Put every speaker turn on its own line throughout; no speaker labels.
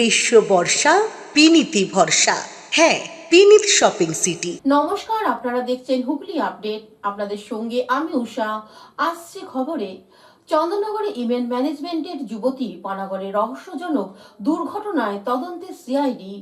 গ্রীষ্ম বর্ষা পিনিতি ভরসা। হ্যাঁ, পিনিত শপিং সিটি।
নমস্কার, আপনারা দেখছেন হুগলি আপডেট। আপনাদের সঙ্গে আমি উষা। আসছে খবরে, চন্দননগরে ইভেন্ট ম্যানেজমেন্টের যুবতী পানাগড়ে রহস্যজনক দুর্ঘটনায় তদন্তে সিআইডি।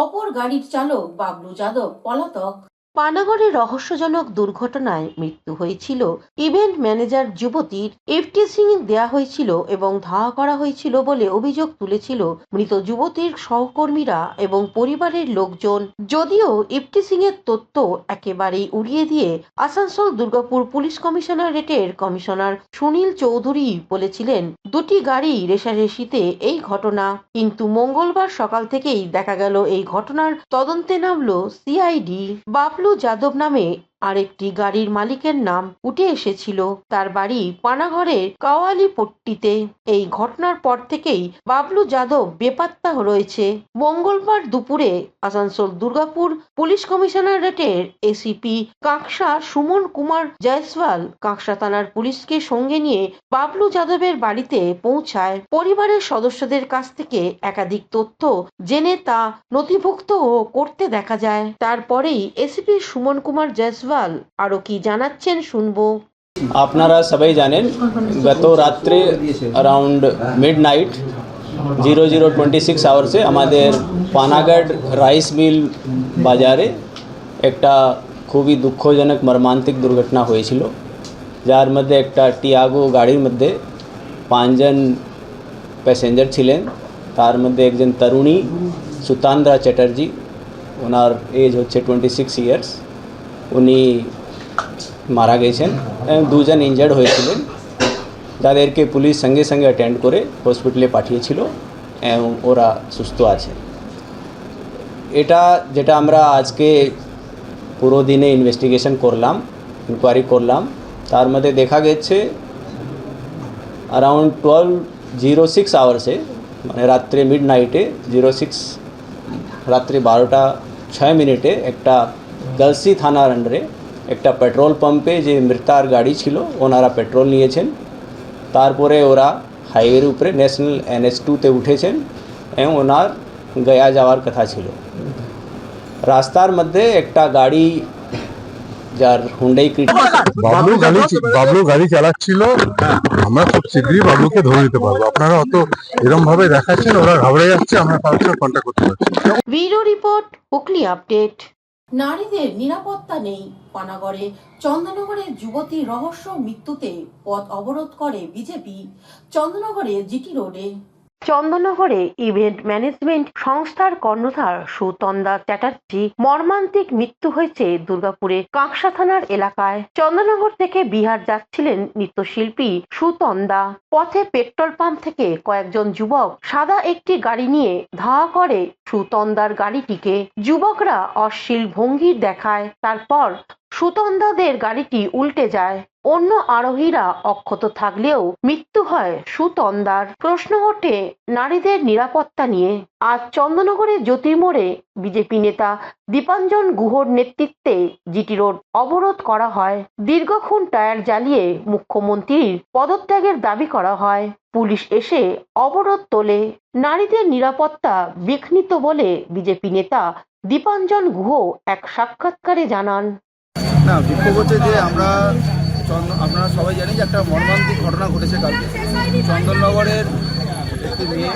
অপর গাড়ির চালক বাবলু যাদব পলাতক। পানাগড়ে রহস্যজনক দুর্ঘটনায় মৃত্যু হয়েছিল ইভেন্ট ম্যানেজার যুবতীর। এফটিসি দেয়া হয়েছিল এবং ধাওয়া করা হয়েছিল বলে অভিযোগ তুলেছিল মৃত যুবতীর সহকর্মীরা এবং পরিবারের লোকজন। যদিও এফটিসি এর তথ্য একেবারেই উড়িয়ে দিয়ে আসানসোল দুর্গাপুর পুলিশ কমিশনারেটের কমিশনার সুনীল চৌধুরী বলেছিলেন দুটি গাড়ি রেষারেষিতে এই ঘটনা। কিন্তু মঙ্গলবার সকাল থেকেই দেখা গেল এই ঘটনার তদন্তে নামলো সিআইডি। বাবলু যাদব নামে আরেকটি গাড়ির মালিকের নাম উঠে এসেছিল। তার বাড়ি পানাগড়ের কাওয়ালিপট্টিতে। এই ঘটনার পর থেকেই বাবলু যাদব বেপাত্তা রয়েছে। মঙ্গলবার দুপুরে আসানসোল দুর্গাপুর পুলিশ কমিশনারেটের এসিপি কাঁকসা সুমন কুমার জয়সওয়াল কাঁকসা থানার পুলিশকে সঙ্গে নিয়ে বাবলু যাদবের বাড়িতে পৌঁছায়। পরিবারের সদস্যদের কাছ থেকে একাধিক তথ্য জেনে তা নথিভুক্ত করতে দেখা যায়। তারপরেই এসিপি সুমন কুমার জয়সওয়াল আরো কি জানাচ্ছেন শুনবো।
আপনারা সবাই জানেন গত রাত্রে অ্যারাউন্ড মিডনাইট 00:26 আওয়ার্সে আমাদের পানাগড় রাইস মিল বাজারে একটা খুবই দুঃখজনক মর্মান্তিক দুর্ঘটনা হয়েছিল, যার মধ্যে একটা টিয়াগো গাড়ির মধ্যে 5 জন প্যাসেঞ্জার ছিলেন। তার মধ্যে একজন তরুণী সুতান্দ্রা চ্যাটার্জি, ওনার এজ হচ্ছে 26 ইয়ার্স, উনি মারা গেছেন এবং 2 জন ইনজার্ড হয়েছিলেন, যাদেরকে পুলিশ সঙ্গে সঙ্গে অ্যাটেন্ড করে হসপিটালে পাঠিয়েছিল এবং ওরা সুস্থ আছে। এটা যেটা আমরা আজকে পুরো দিনে ইনভেস্টিগেশন করলাম, ইনকোয়ারি করলাম, তার মধ্যে দেখা গেছে অ্যারাউন্ড 12:06 আওয়ার্সে, মানে রাত্রে মিডনাইটে 06 রাত্রে 12:06 একটা গলসি থানার আন্ডারে একটা পেট্রোল পাম্পে যে মৃতার গাড়ি ছিল ওনারা পেট্রোল নিয়েছেন। তারপরে ওরা হাইওয়ের উপরে ন্যাশনাল NH2-তে উঠেছেন এবং ওনার গয়া যাওয়ার কথা ছিল। রাস্তার মধ্যে একটা গাড়ি, যার হুন্ডাই
বাবলু গাড়ি চালাচ্ছিল। আমরা খুব শীঘ্রই বাবলুকে ধরে নিতে পারবো। আপনারা অত এরকম ভাবে দেখাচ্ছেন, ওরা ঘাবড়ে যাচ্ছে, আমরা তার সাথে কন্ট্যাক্ট করতে পারছি।
Bureau report, Hooghly update. নারীদের নিরাপত্তা নেই। পানাগড়ে চন্দননগরের যুবতীর রহস্য মৃত্যুতে পথ অবরোধ করে বিজেপি। চন্দননগরে জিটি রোডে চন্দননগরে ইভেন্ট ম্যানেজমেন্ট সংস্থার কর্ণধার সুতন্দা চ্যাটার্জি মর্মান্তিক মৃত্যু হয়েছে দুর্গাপুরে কাঁকসা থানার এলাকায়। চন্দননগর থেকে বিহার যাচ্ছিলেন নৃত্যশিল্পী সুতন্দা। পথে পেট্রোল পাম্প থেকে কয়েকজন যুবক সাদা একটি গাড়ি নিয়ে ধাওয়া করে সুতন্দার গাড়িটিকে। যুবকরা অশ্লীল ভঙ্গি দেখায়, তারপর সুতন্দাদের গাড়িটি উল্টে যায়। অন্য আরোহীরা অক্ষত থাকলেও মৃত্যু হয় সুতন্দার। প্রশ্ন ওঠে নারীদের নিরাপত্তা নিয়ে। আজ চন্দননগরের জ্যোতির্মোড়ে বিজেপি নেতা দীপাঞ্জন গুহর নেতৃত্বে জিটি রোড অবরোধ করা হয়। দীর্ঘক্ষণ টায়ার জ্বালিয়ে মুখ্যমন্ত্রীর পদত্যাগের দাবি করা হয়। পুলিশ এসে অবরোধ তোলে। নারীদের নিরাপত্তা বিঘ্নিত বলে বিজেপি নেতা দীপাঞ্জন গুহ এক সাক্ষাৎকারে জানান।
না, বিক্ষোভ হচ্ছে যে আপনারা সবাই জানেন যে একটা মর্মান্তিক ঘটনা ঘটেছে কালকে। চন্দননগরের একটি মেয়ে,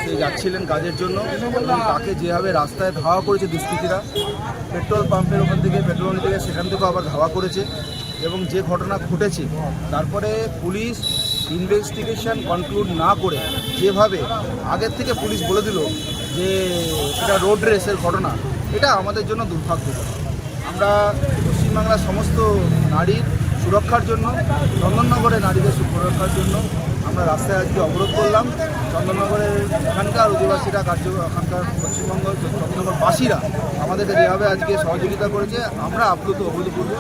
সে যাচ্ছিলেন কাজের জন্য এবং তাকে যেভাবে রাস্তায় ধাওয়া করেছে দুষ্কৃতীরা, পেট্রোল পাম্পের ওখান থেকে পেট্রোল থেকে সেখান থেকেও আবার ধাওয়া করেছে এবং যে ঘটনা ঘটেছে তারপরে পুলিশ ইনভেস্টিগেশন কনক্লুড না করে যেভাবে আগের থেকে পুলিশ বলে দিল যে এটা রোড রেসের ঘটনা, এটা আমাদের জন্য দুর্ভাগ্যজনক। আমরা পশ্চিমবাংলার সমস্ত নারীর সুরক্ষার জন্য, চন্দননগরের নারীদের সুরক্ষার জন্য আমরা রাস্তায় আজকে অবরোধ করলাম। চন্দননগরের এখানকার অধিবাসীরা এখানকার পশ্চিমবঙ্গ চন্দননগরবাসীরা আমাদেরকে যেভাবে আজকে সহযোগিতা করেছে, আমরা আপ্লুত অভূতপূর্ব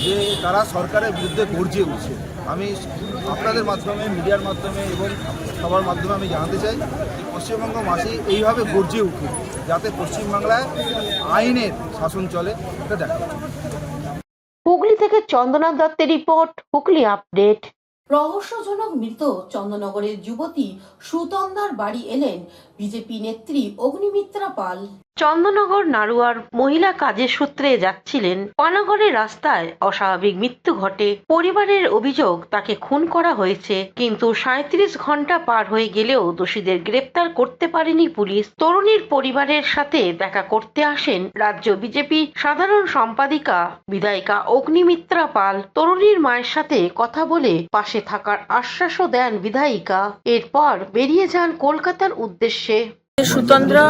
যে তারা সরকারের বিরুদ্ধে গর্জে উঠছে। আমি আপনাদের মাধ্যমে, মিডিয়ার মাধ্যমে এবং সবার মাধ্যমে আমি জানাতে চাই পশ্চিমবঙ্গবাসী এইভাবে গর্জে উঠুক, যাতে পশ্চিমবাংলায় আইনের শাসন চলে, এটা দেখা।
হুগলি থেকে চন্দনা দত্তের রিপোর্ট, হুগলি আপডেট। রহস্যজনক মৃত চন্দননগরের যুবতী সুতন্দার বাড়ি এলেন বিজেপি নেত্রী অগ্নিমিত্রা পাল।
চন্দননগর নাড়ুয়ার মহিলা কাজের সূত্রে যাচ্ছিলেন। পানাগড়ের রাস্তায় অস্বাভাবিক মৃত্যু ঘটে। পরিবারের অভিযোগ তাকে খুন করা হয়েছে, কিন্তু 37 ঘন্টা পার হয়ে গেলেও দোষীদের গ্রেপ্তার করতে পারেনি পুলিশ। তরুণীর পরিবারের সাথে দেখা করতে আসেন রাজ্য বিজেপি সাধারণ সম্পাদিকা বিধায়িকা অগ্নিমিত্রা পাল। তরুণীর মায়ের সাথে কথা বলে পাশে থাকার আশ্বাসও দেন বিধায়িকা। এরপর বেরিয়ে যান কলকাতার উদ্দেশ্যে।
সুতন্দ্রা,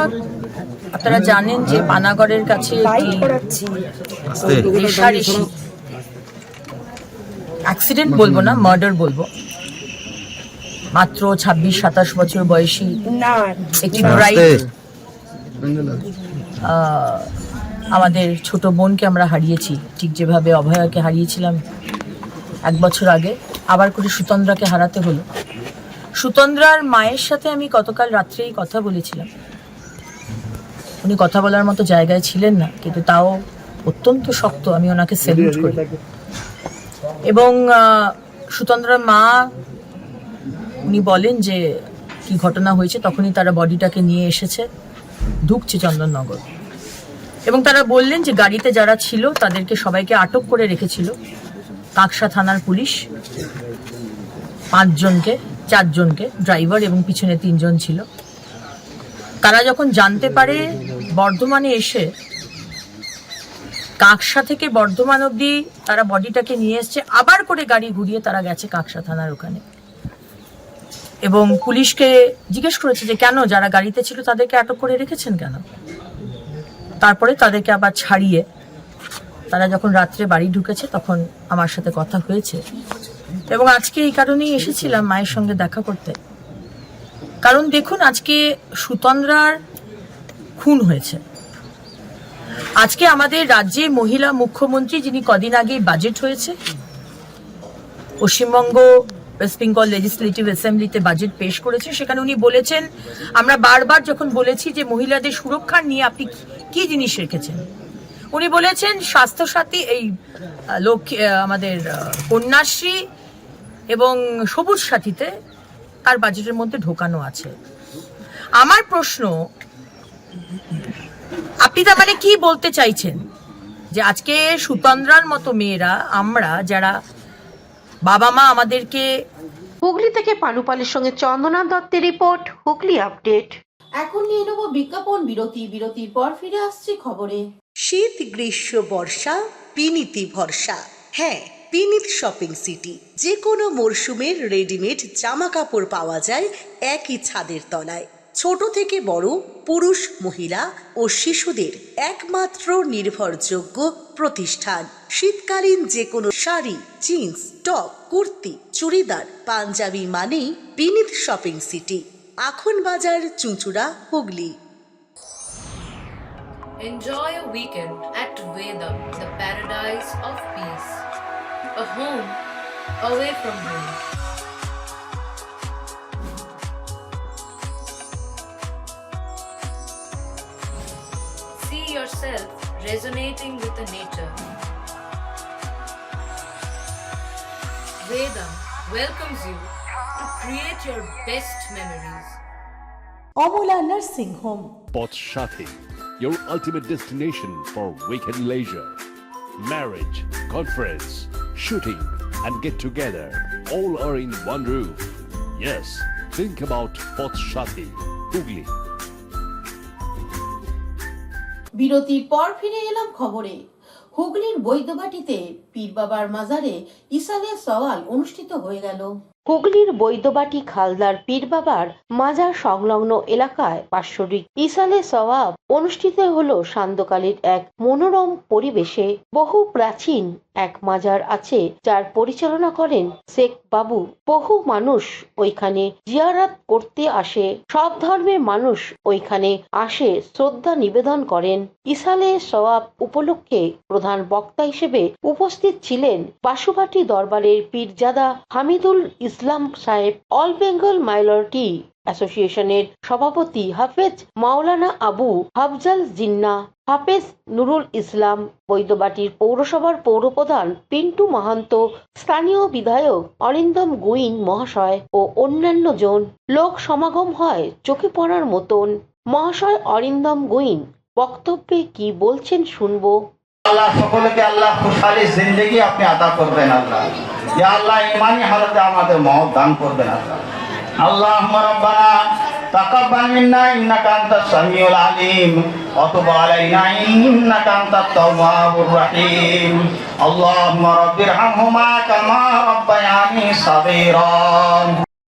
আপনারা জানেন যে পানাগড়ের কাছে রেশারেশি অ্যাক্সিডেন্ট বলবো না, মার্ডার বলবো। মাত্র 26-27 বছর বয়সী একটি ব্রাইট আমাদের ছোট বোনকে আমরা হারিয়েছি, ঠিক যেভাবে অভয়াকে হারিয়েছিলাম 1 বছর আগে। আবার করে সুতন্দ্রাকে হারাতে হলো। সুতন্দ্রার মায়ের সাথে আমি গতকাল রাত্রেই কথা বলেছিলাম। উনি কথা বলার মতো জায়গায় ছিলেন না, কিন্তু তাও অত্যন্ত শক্ত, আমি ওনাকে স্যালুট করি। এবং সুতন্দ্রার মা উনি বলেন যে কি ঘটনা হয়েছে, তখনই তারা বডিটাকে নিয়ে এসেছে, ঢুকছে চন্দননগর। এবং তারা বললেন যে গাড়িতে যারা ছিল তাদেরকে সবাইকে আটক করে রেখেছিল কাঁকসা থানার পুলিশ। 4 জনকে, ড্রাইভার এবং পিছনে 3 জন ছিল। তারা যখন জানতে পারে বর্ধমানে এসে কাঁকসা থেকে বর্ধমান অব্দি তারা বডিটাকে নিয়ে এসছে, আবার করে গাড়ি ঘুরিয়ে তারা গেছে কাঁকসা থানার ওখানে এবং পুলিশকে জিজ্ঞেস করেছে যে কেন যারা গাড়িতে ছিল তাদেরকে আটক করে রেখেছেন কেন। তারপরে তাদেরকে আবার ছাড়িয়ে তারা যখন রাত্রে বাড়ি ঢুকেছে তখন আমার সাথে কথা হয়েছে। এবং আজকে এই কারণেই এসেছিলাম মায়ের সঙ্গে দেখা করতে। কারণ দেখুন, আজকে সুতন্দ্রার খুন হয়েছে। আজকে আমাদের রাজ্যে মহিলা মুখ্যমন্ত্রী, যিনি কদিন আগেই বাজেট হয়েছে, পশ্চিমবঙ্গ ওয়েস্ট বেঙ্গল লেজিসলেটিভ অ্যাসেম্বলিতে বাজেট পেশ করেছে, সেখানে উনি বলেছেন, আমরা বারবার যখন বলেছি যে মহিলাদের সুরক্ষা নিয়ে আপনি কি জিনিস রেখেছেন, উনি বলেছেন স্বাস্থ্যসাথী, এই আমাদের কন্যাশ্রী এবং সবুজ সাথীতে তার বাজেটের মধ্যে ঢোকানো আছে। আমার প্রশ্ন, আপনি তার মানে কি বলতে চাইছেন যে আজকে সুতন্দ্রার মতো মেয়েরা, আমরা যারা বাবা মা আমাদেরকে।
হুগলি থেকে পানুপালের সঙ্গে চন্দনা দত্তের রিপোর্ট, হুগলি আপডেট।
এখন নিয়ে নেব বিজ্ঞাপন বিরতি। বিরতির পর ফিরে আসছি খবরে।
শীত, গ্রীষ্ম, বর্ষা, পিনিতি ভরসা। হ্যাঁ, পিনিত শপিং সিটি। যে কোনো মরশুমের রেডিমেড জামা কাপড় পাওয়া যায় একই ছাদের তলায়। ছোট থেকে বড়, পুরুষ, মহিলা ও শিশুদের একমাত্র নির্ভরযোগ্য প্রতিষ্ঠান। শীতকালীন যে কোনো শাড়ি, জিন্স, টপ, কুর্তি, চুড়িদার, পাঞ্জাবি মানেই পিনিত শপিং সিটি। আখন বাজার, চুঁচুড়া, Hooghly.
Enjoy a weekend at Vedam, the paradise of peace. A home away from home. See yourself resonating with the nature. Vedam welcomes you to create your best memories.
Amala nursing home.
Potshati, your ultimate destination for weekend leisure. Marriage, conference, shooting, and get together all are in one roof. Yes, think about Potshati, Hugli.
বিরতির পর ফিরে এলাম খবরে। হুগলির বৈদ্যবাটিতে পীর বাবার মাজারে ইসালে সওয়াল অনুষ্ঠিত হয়ে গেল।
হুগলির বৈদ্যবাটি খালদার পীর বাবার মাজার সংলগ্ন এলাকায় বাৎসরিক ইসালে সওয়াব অনুষ্ঠিত হলো সান্ধ্যকালীন এক মনোরম পরিবেশে। বহু প্রাচীন এক মাজার আছে যার পরিচালনা করেন শেখ বাবু। বহু মানুষ ওইখানে জিয়ারত করতে আসে। সব ধর্মের মানুষ ওইখানে আসে শ্রদ্ধা নিবেদন করেন। ইসালে সওয়াব উপলক্ষে প্রধান বক্তা হিসেবে উপস্থিত ছিলেন বাসুঘাটি দরবারের পীরজাদা হামিদুল ইসলাম সাহেব, অল বেঙ্গল মাইনরিটি অ্যাসোসিয়েশনের সভাপতি হাফেজ মাওলানা আবু হাফজাল জিন্না, হাফেজ নুরুল ইসলাম, বৈদ্যবাটির পৌরসভার পৌরপ্রধান পিন্টু মাহান্ত, স্থানীয় বিধায়ক অরিন্দম গুইন মহাশয় ও অন্যান্য জন। লোক সমাগম হয় চোখে পড়ার মতন। মহাশয় অরিন্দম গুইন বক্তব্যে কি বলছেন শুনবো।
আল্লাহ সকলকে আল্লাহ খুশহালি জিন্দেগি আপনি আদা করবেন আল্লাহ। ইয়া আল্লাহ ইমানি হালতে আমাদের মহৎ দান করবেন আল্লাহ। আল্লাহুম্মা রাব্বানা তাকাব্বাল মিন্না ইন্নাকা আনতাস সামিউল আলিম ওয়া তুব আলাইনা ইন্নাকা আনতাত তাওয়াবুর রহিম। আল্লাহুম্মা রাব্বিরহামহুমা কামা রাব্বায়ানি সাগীরা।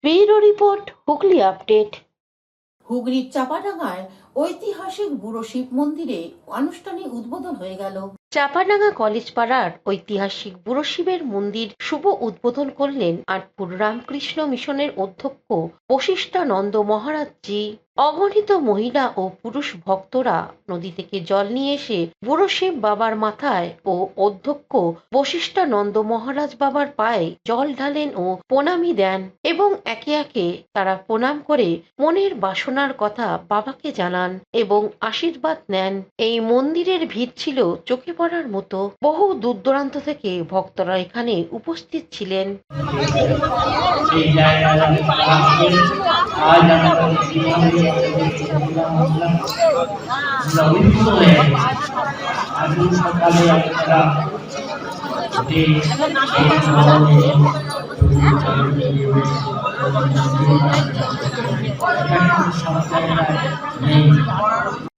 Bureau report, Hooghly update.
হুগলির চাপাডাঙ্গায় ঐতিহাসিক বুড়ো শিব মন্দিরে আনুষ্ঠানিক উদ্বোধন হয়ে গেল।
চাপাডাঙ্গা কলেজ পাড়ার ঐতিহাসিক বুড়ো শিবের মন্দির শুভ উদ্বোধন করলেন আটপুর রামকৃষ্ণ মিশনের অধ্যক্ষ বশিষ্ঠানন্দ মহারাজজি। অগণিত মহিলা ও পুরুষ ভক্তরা নদী থেকে জল নিয়ে এসে বুড়ো শিব বাবার মাথায় ও অধ্যক্ষ বশিষ্ঠানন্দ মহারাজ বাবার পায়ে জল ঢালেন ও প্রণামী দেন এবং একে একে তারা প্রণাম করে মনের বাসনার কথা বাবাকে জানান এবং আশীর্বাদ নেন। এই মন্দিরের ভিড় ছিল চোখে পড়ার মতো। বহু দূর দূরান্ত থেকে ভক্তরা এখানে উপস্থিত ছিলেন।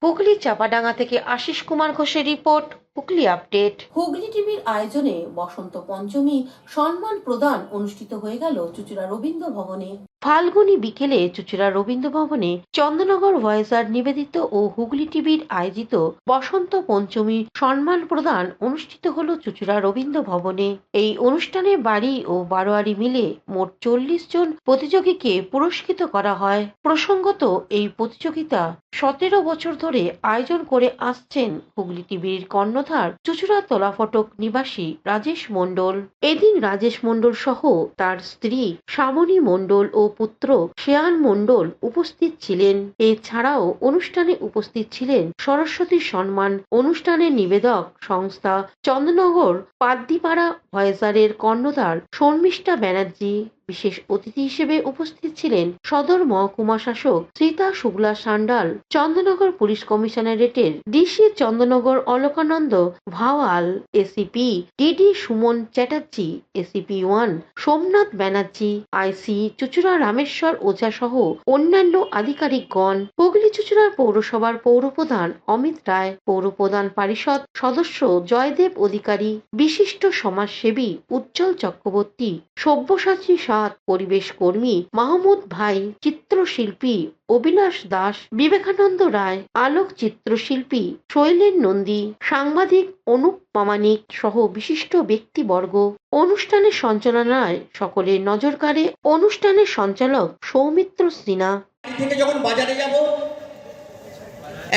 হুগলি চাপাডাঙ্গা থেকে আশিস কুমার ঘোষের রিপোর্ট, হুগলি আপডেট।
হুগলি টিভির আয়োজনে বসন্ত পঞ্চমী সম্মান প্রদান অনুষ্ঠিত হয়ে গেল চুঁচুড়া রবীন্দ্র ভবনে।
ফাল্গুনী বিকেলে চুঁচুড়া রবীন্দ্র ভবনে চন্দননগর ভয়েসার নিবেদিত ও হুগলি টিভির আয়োজিত বসন্ত পঞ্চমী সম্মান প্রদান অনুষ্ঠিত হল চুঁচুড়া রবীন্দ্র ভবনে। এই অনুষ্ঠানে বাড়ি ও বারোয়ারি মিলে মোট 40 জন প্রতিযোগীকে পুরস্কৃত করা হয়। প্রসঙ্গত, এই প্রতিযোগিতা 17 বছর ধরে আয়োজন করে আসছেন হুগলি টিভির কর্ণধার চুঁচুড়া তলাফটক নিবাসী রাজেশ মণ্ডল। এদিন রাজেশ মণ্ডল সহ তার স্ত্রী শ্যামণী মণ্ডল ও পুত্র শেয়ান মণ্ডল উপস্থিত ছিলেন। এছাড়াও অনুষ্ঠানে উপস্থিত ছিলেন সরস্বতী সম্মান অনুষ্ঠানের নিবেদক সংস্থা চন্দননগর পাদ্দিপাড়া ভয়েসারের কর্ণধার শর্মিষ্ঠা ব্যানার্জি। বিশেষ অতিথি হিসেবে উপস্থিত ছিলেন সদর মহকুমা শাসক শ্রীতা শুক্লা সান্ডাল, চন্দননগর পুলিশ কমিশনারেটের DC Chandannagar Alakananda Bhawal, ACP DD Suman Chatterjee, ACP 1 Somnath Banerjee, IC চুঁচুড়া রামেশ্বর ওঝা সহ অন্যান্য আধিকারিকগণ। হুগলি চুঁচুড়ার পৌরসভার পৌরপ্রধান অমিত রায়, পৌরপ্রধান পরিষদ সদস্য জয়দেব অধিকারী, বিশিষ্ট সমাজসেবী উজ্জ্বল চক্রবর্তী, সব্যসাচী সাত, পরিবেশ কর্মী মাহমুদ ভাই, চিত্রশিল্পী অবিলাস দাস, বিবেকানন্দ রায়, আলোক চিত্রশিল্পী শৈলেন নন্দী, সাংবাদিক অনুপ প্রামাণিক সহ বিশিষ্ট ব্যক্তিবর্গ। অনুষ্ঠানের সঞ্চালনায় সকলের নজর কাড়ে অনুষ্ঠানের সঞ্চালক সৌমিত্র সিনহা।
থেকে যখন বাজারে যাব,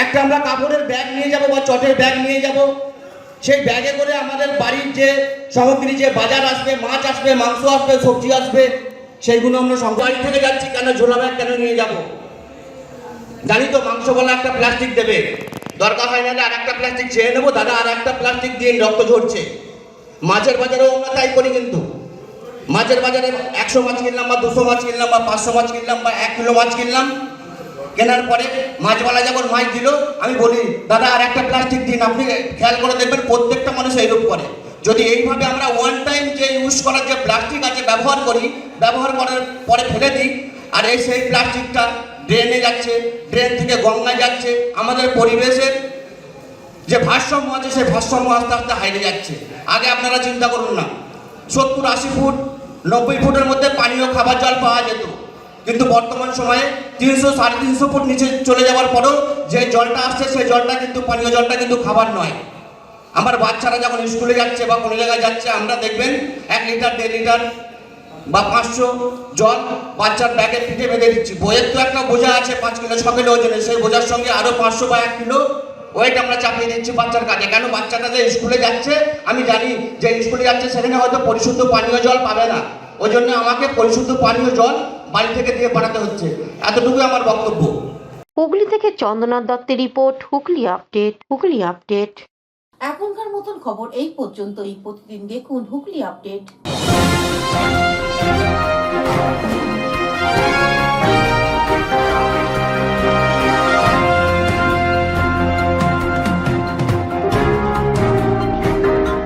একটা আমরা কাপড়ের ব্যাগ নিয়ে যাব বা চটের ব্যাগ নিয়ে যাব। সেই ব্যাগে করে আমাদের বাড়ির যে সামগ্রী, যে বাজার আসবে, মাছ আসবে, মাংস আসবে, সবজি আসবে, সেইগুলো আমরা বাড়ি থেকে যাচ্ছি কেন ঝোলা ব্যাগ কেন নিয়ে যাব? জানি তো মাংস বলা একটা প্লাস্টিক দেবে, দরকার হয় না আর একটা প্লাস্টিক চেয়ে নেবো, দাদা আর একটা প্লাস্টিক দিয়ে রক্ত ঝরছে। মাছের বাজারেও আমরা তাই করি, কিন্তু মাছের বাজারে 100 মাছ কিনলাম বা 200 মাছ কিনলাম বা 500 মাছ কিনলাম বা 1 কিলো মাছ কিনলাম, কেনার পরে মাছওয়ালা যখন মাছ দিল আমি বলি দাদা আর একটা প্লাস্টিক দিন। আপনি খেয়াল করে দেখবেন প্রত্যেকটা মানুষ এইরূপ করে। যদি এইভাবে আমরা ওয়ান টাইম যে ইউজ করার যে প্লাস্টিক আছে ব্যবহার করি, ব্যবহার করার পরে ফেলে দিই, আর এই সেই প্লাস্টিকটা ড্রেনে যাচ্ছে, ড্রেন থেকে গঙ্গায় যাচ্ছে, আমাদের পরিবেশের যে ভারসাম্য আছে সেই ভারসাম্য আস্তে আস্তে হারিয়ে যাচ্ছে। আগে আপনারা চিন্তা করুন না, 70-80 ফুট 90 ফুটের মধ্যে পানীয় খাবার জল পাওয়া যেত, কিন্তু বর্তমান সময়ে 300-350 ফুট নিচে চলে যাওয়ার পরেও যে জলটা আসছে সেই জলটা কিন্তু পানীয় জলটা কিন্তু খাবার নয়। আমার বাচ্চারা যখন স্কুলে যাচ্ছে বা কোনো জায়গায় যাচ্ছে, আমরা দেখবেন 1 লিটার 1.5 লিটার বা 500 জল বাচ্চার ব্যাগের পিঠে বেঁধে দিচ্ছি। বইয়ের তো একটা বোঝা আছে 5 কিলো 6 কিলো ওজনের, সেই বোঝার সঙ্গে আরো 500 বা 1 কিলো ওয়েট আমরা চাপিয়ে দিচ্ছি বাচ্চার কাছে। কেন? বাচ্চাটা যে স্কুলে যাচ্ছে, আমি জানি যে স্কুলে যাচ্ছে সেখানে হয়তো পরিশুদ্ধ পানীয় জল পাবে না, ওই জন্য আমাকে পরিশুদ্ধ পানীয় জল বাড়ি থেকে দিয়ে পাঠাতে হচ্ছে। এতটুকুই আমার বক্তব্য।
হুগলি থেকে চন্দনা দত্তের report, Hooghly update, Hooghly update.
এখনকার মতন খবর এই পর্যন্তই। প্রতিদিন দেখুন হুগলি আপডেট।